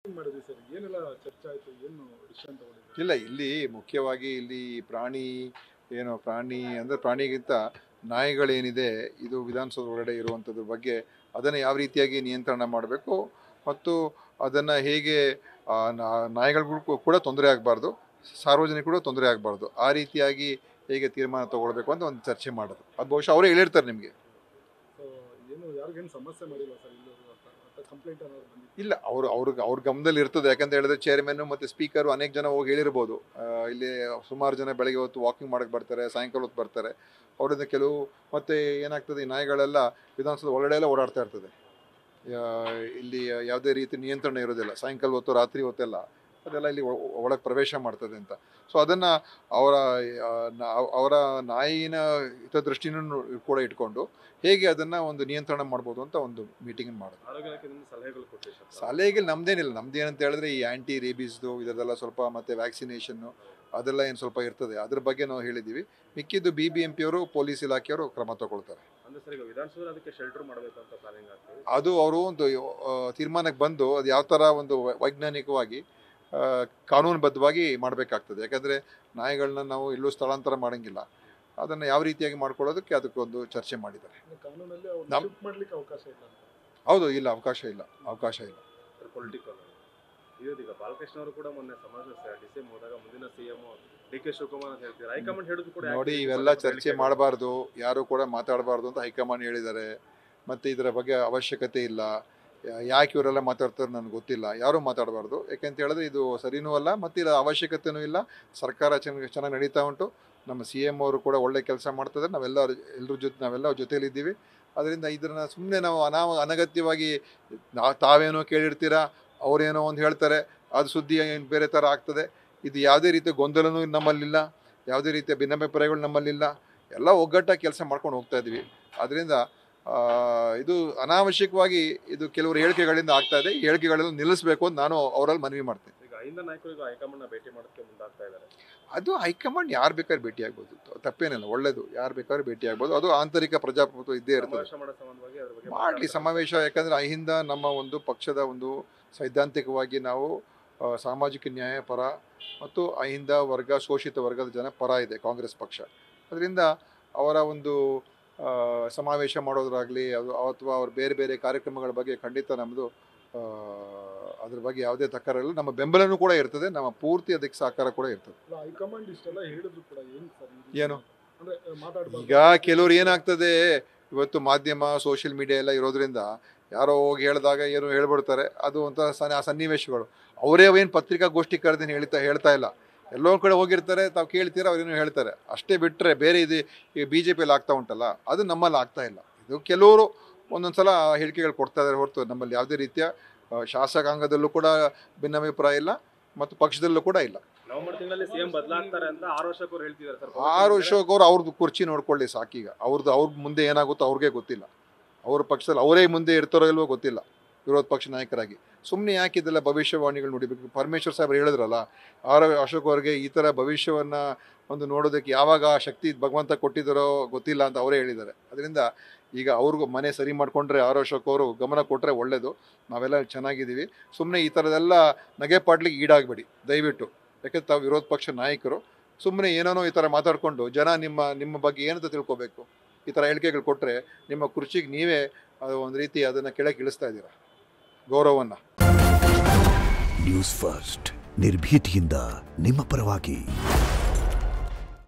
ಮಾಡಿದ್ವಿ ಸರ್, ಏನೆಲ್ಲ ಚರ್ಚೆ ಆಯ್ತು, ಏನು ಡಿಸಿಷನ್ ತಗೊಂಡಿದ್ದೀರಿ? ಇಲ್ಲ, ಇಲ್ಲಿ ಮುಖ್ಯವಾಗಿ ಇಲ್ಲಿ ಪ್ರಾಣಿ ಏನು ಪ್ರಾಣಿ ಅಂದರೆ ಪ್ರಾಣಿಗಿಂತ ನಾಯಿಗಳೇನಿದೆ ಇದು ವಿಧಾನಸೌಧ ಒಳಗಡೆ ಇರುವಂಥದ್ರ ಬಗ್ಗೆ ಅದನ್ನು ಯಾವ ರೀತಿಯಾಗಿ ನಿಯಂತ್ರಣ ಮಾಡಬೇಕು ಮತ್ತು ಅದನ್ನು ಹೇಗೆ ನಾಯಿಗಳಿಗೂ ಕೂಡ ತೊಂದರೆ ಆಗಬಾರ್ದು, ಸಾರ್ವಜನಿಕರು ತೊಂದರೆ ಆಗಬಾರ್ದು, ಆ ರೀತಿಯಾಗಿ ಹೇಗೆ ತೀರ್ಮಾನ ತಗೊಳ್ಬೇಕು ಅಂತ ಒಂದು ಚರ್ಚೆ ಮಾಡೋದು. ಅದು ಬಹುಶಃ ಅವರೇ ಹೇಳಿರ್ತಾರೆ ನಿಮಗೆ. ಸೊ ಏನು ಯಾರಿಗೇನು ಸಮಸ್ಯೆ ಮಾಡಿಲ್ಲ ಸರ್, ಇಲ್ಲ ಕಂಪ್ಲೇಂಟ್ ಅನ್ನೋದು ಬಂದಿತ್ತು? ಇಲ್ಲ, ಅವ್ರ ಗಮನದಲ್ಲಿ ಇರ್ತದೆ. ಯಾಕಂತ ಹೇಳಿದ್ರೆ ಚೇರ್ಮನ್ ಮತ್ತು ಸ್ಪೀಕರು ಅನೇಕ ಜನ ಹೋಗಿ ಹೇಳಿರ್ಬೋದು. ಇಲ್ಲಿ ಸುಮಾರು ಜನ ಬೆಳಗ್ಗೆ ಹೊತ್ತು ವಾಕಿಂಗ್ ಮಾಡಕ್ಕೆ ಬರ್ತಾರೆ, ಸಾಯಂಕಾಲ ಹೊತ್ತು ಬರ್ತಾರೆ. ಅವರಿಂದ ಕೆಲವು ಮತ್ತೆ ಏನಾಗ್ತದೆ, ಈ ನಾಯಿಗಳೆಲ್ಲ ವಿಧಾನಸೌಧ ಒಳಗಡೆ ಎಲ್ಲ ಓಡಾಡ್ತಾ ಇರ್ತದೆ. ಇಲ್ಲಿ ಯಾವುದೇ ರೀತಿ ನಿಯಂತ್ರಣ ಇರೋದಿಲ್ಲ. ಸಾಯಂಕಾಲ ಹೊತ್ತು ರಾತ್ರಿ ಹೊತ್ತೆಲ್ಲ ಅದೆಲ್ಲ ಇಲ್ಲಿ ಒಳಗೆ ಪ್ರವೇಶ ಮಾಡ್ತದೆ ಅಂತ. ಸೊ ಅದನ್ನು ಅವರ ನಾಯಿನ ಹಿತದೃಷ್ಟಿನೂ ಕೂಡ ಇಟ್ಕೊಂಡು ಹೇಗೆ ಅದನ್ನು ಒಂದು ನಿಯಂತ್ರಣ ಮಾಡ್ಬೋದು ಅಂತ ಒಂದು ಮೀಟಿಂಗ್ ಮಾಡೋದು. ಸಲಹೆಗಳು ನಮ್ದೇನಿಲ್ಲ. ನಮ್ದೇನಂತ ಹೇಳಿದ್ರೆ ಈ ಆ್ಯಂಟಿ ರೇಬೀಸ್ದು ಇದೆಲ್ಲ ಸ್ವಲ್ಪ ಮತ್ತು ವ್ಯಾಕ್ಸಿನೇಷನ್ನು ಅದೆಲ್ಲ ಏನು ಸ್ವಲ್ಪ ಇರ್ತದೆ, ಅದ್ರ ಬಗ್ಗೆ ನಾವು ಹೇಳಿದ್ದೀವಿ. ಮಿಕ್ಕಿದ್ದು BBMP ಅವರು ಪೊಲೀಸ್ ಇಲಾಖೆಯವರು ಕ್ರಮ ತಗೊಳ್ತಾರೆ. ಅದು ಅವರು ಒಂದು ತೀರ್ಮಾನಕ್ಕೆ ಬಂದು ಅದು ಯಾವ ಥರ ಒಂದು ವೈಜ್ಞಾನಿಕವಾಗಿ ಕಾನೂನುಬದ್ಧವಾಗಿ ಮಾಡಬೇಕಾಗ್ತದೆ. ಯಾಕಂದರೆ ನಾಯಿಗಳನ್ನ ನಾವು ಎಲ್ಲೂ ಸ್ಥಳಾಂತರ ಮಾಡೋಂಗಿಲ್ಲ. ಅದನ್ನು ಯಾವ ರೀತಿಯಾಗಿ ಮಾಡ್ಕೊಳ್ಳೋದಕ್ಕೆ ಅದಕ್ಕೊಂದು ಚರ್ಚೆ ಮಾಡಿದ್ದಾರೆ. ಹೌದು, ಇಲ್ಲ, ಅವಕಾಶ ಇಲ್ಲ. ಪೊಲಿಟಿಕಲ್ ಈಗ ಬಾಲಕೃಷ್ಣ ಅವರು ಕೂಡ ಮೊನ್ನೆ ಸಮಾಜ ಡಿಸಿಎಂ ಹೋದಾಗ ಮುಂದಿನ ಸಿಎಂ DK ಶಿವಕುಮಾರ್ ಅಂತ ಹೇಳ್ತಾರೆ. ಹೈಕಮಾಂಡ್ ಹೇಳಿದ್ರು ಕೂಡ ನೋಡಿ, ಇವೆಲ್ಲ ಚರ್ಚೆ ಮಾಡಬಾರ್ದು, ಯಾರು ಕೂಡ ಮಾತಾಡಬಾರ್ದು ಅಂತ ಹೈಕಮಾಂಡ್ ಹೇಳಿದ್ದಾರೆ. ಮತ್ತು ಇದರ ಬಗ್ಗೆ ಅವಶ್ಯಕತೆ ಇಲ್ಲ. ಯಾಕೆ ಇವರೆಲ್ಲ ಮಾತಾಡ್ತಾರೆ ನನಗೆ ಗೊತ್ತಿಲ್ಲ. ಯಾರೂ ಮಾತಾಡಬಾರ್ದು. ಯಾಕೆಂತ ಹೇಳಿದ್ರೆ ಇದು ಸರಿನೂ ಅಲ್ಲ ಮತ್ತು ಇದರ ಅವಶ್ಯಕತೆಯೂ ಇಲ್ಲ. ಸರ್ಕಾರ ಚೆನ್ನಾಗಿ ನಡೀತಾ ಉಂಟು. ನಮ್ಮ CM ಅವರು ಕೂಡ ಒಳ್ಳೆ ಕೆಲಸ ಮಾಡ್ತಿದ್ದಾರೆ. ನಾವೆಲ್ಲ ಜೊತೆಯಲ್ಲಿದ್ದೀವಿ. ಅದರಿಂದ ಇದನ್ನು ಸುಮ್ಮನೆ ನಾವು ಅನಗತ್ಯವಾಗಿ ತಾವೇನೋ ಕೇಳಿರ್ತೀರಾ, ಅವರೇನೋ ಒಂದು ಹೇಳ್ತಾರೆ, ಅದು ಸುದ್ದಿ ಏನು ಬೇರೆ ಥರ ಆಗ್ತದೆ. ಇದು ಯಾವುದೇ ರೀತಿಯ ಗೊಂದಲನೂ ನಮ್ಮಲ್ಲಿಲ್ಲ, ಯಾವುದೇ ರೀತಿಯ ಭಿನ್ನಾಭಿಪ್ರಾಯಗಳು ನಮ್ಮಲ್ಲಿಲ್ಲ. ಎಲ್ಲ ಒಗ್ಗಟ್ಟಾಗಿ ಕೆಲಸ ಮಾಡ್ಕೊಂಡು ಹೋಗ್ತಾ ಇದ್ದೀವಿ. ಅದರಿಂದ ಇದು ಅನಾವಶ್ಯಕವಾಗಿ ಇದು ಕೆಲವರು ಹೇಳಿಕೆಗಳಿಂದ ಆಗ್ತಾ ಇದೆ. ಈ ಹೇಳಿಕೆಗಳನ್ನು ನಿಲ್ಲಿಸಬೇಕು ಅಂತ ನಾನು ಅವರಲ್ಲಿ ಮನವಿ ಮಾಡ್ತೇನೆ. ಅದು ಹೈಕಮಾಂಡ್ ಯಾರು ಬೇಕಾದ್ರೂ ಭೇಟಿ ಆಗ್ಬೋದು, ತಪ್ಪೇನಿಲ್ಲ, ಒಳ್ಳೇದು. ಯಾರು ಬೇಕಾದ್ರೂ ಭೇಟಿ ಆಗ್ಬೋದು. ಅದು ಆಂತರಿಕ ಪ್ರಜಾಪ್ರಭುತ್ವ ಇದ್ದೇ ಇರ್ತದೆ. ಮಾಡಲಿ ಸಮಾವೇಶ. ಯಾಕಂದರೆ ಅಹಿಂದ ನಮ್ಮ ಒಂದು ಪಕ್ಷದ ಒಂದು ಸೈದ್ಧಾಂತಿಕವಾಗಿ ನಾವು ಸಾಮಾಜಿಕ ನ್ಯಾಯ ಪರ ಮತ್ತು ಅಹಿಂದ ವರ್ಗ, ಶೋಷಿತ ವರ್ಗದ ಜನ ಪರ ಇದೆ ಕಾಂಗ್ರೆಸ್ ಪಕ್ಷ. ಅದರಿಂದ ಅವರ ಒಂದು ಸಮಾವೇಶ ಮಾಡೋದ್ರಾಗಲಿ ಅಥವಾ ಅವ್ರ ಬೇರೆ ಬೇರೆ ಕಾರ್ಯಕ್ರಮಗಳ ಬಗ್ಗೆ ಖಂಡಿತ ನಮ್ಮದು ಅದ್ರ ಬಗ್ಗೆ ಯಾವುದೇ ತಕರಾರಿಲ್ಲ. ನಮ್ಮ ಬೆಂಬಲನೂ ಕೂಡ ಇರ್ತದೆ, ನಮ್ಮ ಪೂರ್ತಿ ಅದಕ್ಕೆ ಸಹಕಾರ ಕೂಡ ಇರ್ತದೆ. ಏನು ಈಗ ಕೆಲವ್ರು ಏನಾಗ್ತದೆ, ಇವತ್ತು ಮಾಧ್ಯಮ ಸೋಷಿಯಲ್ ಮೀಡಿಯಾ ಎಲ್ಲ ಇರೋದ್ರಿಂದ ಯಾರೋ ಹೋಗಿ ಹೇಳಿದಾಗ ಏನೋ ಹೇಳ್ಬಿಡ್ತಾರೆ. ಅದು ಒಂಥರ ಸನ್ನಿವೇಶಗಳು. ಅವರೇ ಏನು ಪತ್ರಿಕಾಗೋಷ್ಠಿ ಕರೆದೇನು ಹೇಳ್ತಾ ಇಲ್ಲ. ಎಲ್ಲೋ ಕಡೆ ಹೋಗಿರ್ತಾರೆ, ತಾವು ಕೇಳ್ತೀರ, ಅವ್ರೇನೋ ಹೇಳ್ತಾರೆ ಅಷ್ಟೇ. ಬಿಟ್ಟರೆ ಬೇರೆ ಇದು ಈ BJPಯಲ್ಲಿ ಆಗ್ತಾ ಉಂಟಲ್ಲ, ಅದು ನಮ್ಮಲ್ಲಿ ಆಗ್ತಾ ಇಲ್ಲ. ಇದು ಕೆಲವರು ಒಂದೊಂದು ಸಲ ಹೇಳಿಕೆಗಳು ಕೊಡ್ತಾ ಇದ್ದಾರೆ ಹೊರತು ನಮ್ಮಲ್ಲಿ ಯಾವುದೇ ರೀತಿಯ ಶಾಸಕಾಂಗದಲ್ಲೂ ಕೂಡ ಭಿನ್ನಾಭಿಪ್ರಾಯ ಇಲ್ಲ ಮತ್ತು ಪಕ್ಷದಲ್ಲೂ ಕೂಡ ಇಲ್ಲ. ನವೆಂಬರ್ ತಿಂಗಳಲ್ಲಿ CM ಬದಲಾಗ್ತಾರೆ ಅಂತ 6 ವರ್ಷಕ್ಕೆ ಹೇಳ್ತಿದ್ದಾರೆ ಸರ್. 6 ವರ್ಷಕ್ಕೆ ಅವ್ರದ್ದು ಕುರ್ಚಿ ನೋಡ್ಕೊಳ್ಳಿ ಸಾಕೀಗ. ಅವ್ರ ಮುಂದೆ ಏನಾಗುತ್ತೋ ಅವ್ರಿಗೆ ಗೊತ್ತಿಲ್ಲ. ಅವ್ರ ಪಕ್ಷದಲ್ಲಿ ಅವರೇ ಮುಂದೆ ಇರ್ತಾರೋ ಇಲ್ವೋ ಗೊತ್ತಿಲ್ಲ, ವಿರೋಧ ಪಕ್ಷ ನಾಯಕರಾಗಿ. ಸುಮ್ಮನೆ ಯಾಕೆ ಇದೆಲ್ಲ ಭವಿಷ್ಯವಾಣಿಗಳು ನೋಡಿಬೇಕು? ಪರಮೇಶ್ವರ್ ಸಾಹೇಬ್ರು ಹೇಳಿದ್ರಲ್ಲ, ಅಶೋಕ್ ಅವ್ರಿಗೆ ಈ ಥರ ಭವಿಷ್ಯವನ್ನು ಒಂದು ನೋಡೋದಕ್ಕೆ ಯಾವಾಗ ಶಕ್ತಿ ಭಗವಂತ ಕೊಟ್ಟಿದ್ದಾರೋ ಗೊತ್ತಿಲ್ಲ ಅಂತ ಅವರೇ ಹೇಳಿದ್ದಾರೆ. ಅದರಿಂದ ಈಗ ಅವ್ರಿಗೂ ಮನೆ ಸರಿ ಮಾಡಿಕೊಂಡ್ರೆ ಅಶೋಕ್ ಅವರು ಗಮನ ಕೊಟ್ಟರೆ ಒಳ್ಳೆಯದು. ನಾವೆಲ್ಲ ಚೆನ್ನಾಗಿದ್ದೀವಿ. ಸುಮ್ಮನೆ ಈ ಥರದೆಲ್ಲ ನಗೆಪಾಟ್ಲಿಗೆ ಈಡಾಗಬೇಡಿ ದಯವಿಟ್ಟು. ಯಾಕಂದ್ರೆ ತಾವು ವಿರೋಧ ಪಕ್ಷ ನಾಯಕರು. ಸುಮ್ಮನೆ ಏನೇನೋ ಈ ಥರ ಮಾತಾಡಿಕೊಂಡು ಜನ ನಿಮ್ಮ ಬಗ್ಗೆ ಏನಂತ ತಿಳ್ಕೊಬೇಕು. ಈ ಥರ ಹೇಳಿಕೆಗಳು ಕೊಟ್ಟರೆ ನಿಮ್ಮ ಕುರ್ಚಿಗೆ ನೀವೇ ಒಂದು ರೀತಿ ಅದನ್ನು ಕೆಳಗೆ ಇಳಿಸ್ತಾ ಇದ್ದೀರಾ, ಗೌರವವನ್ನು. ನ್ಯೂಸ್ ಫಸ್ಟ್ ನಿರ್ಭೀತಿಯಿಂದ ನಿಮ್ಮ ಪರವಾಗಿ.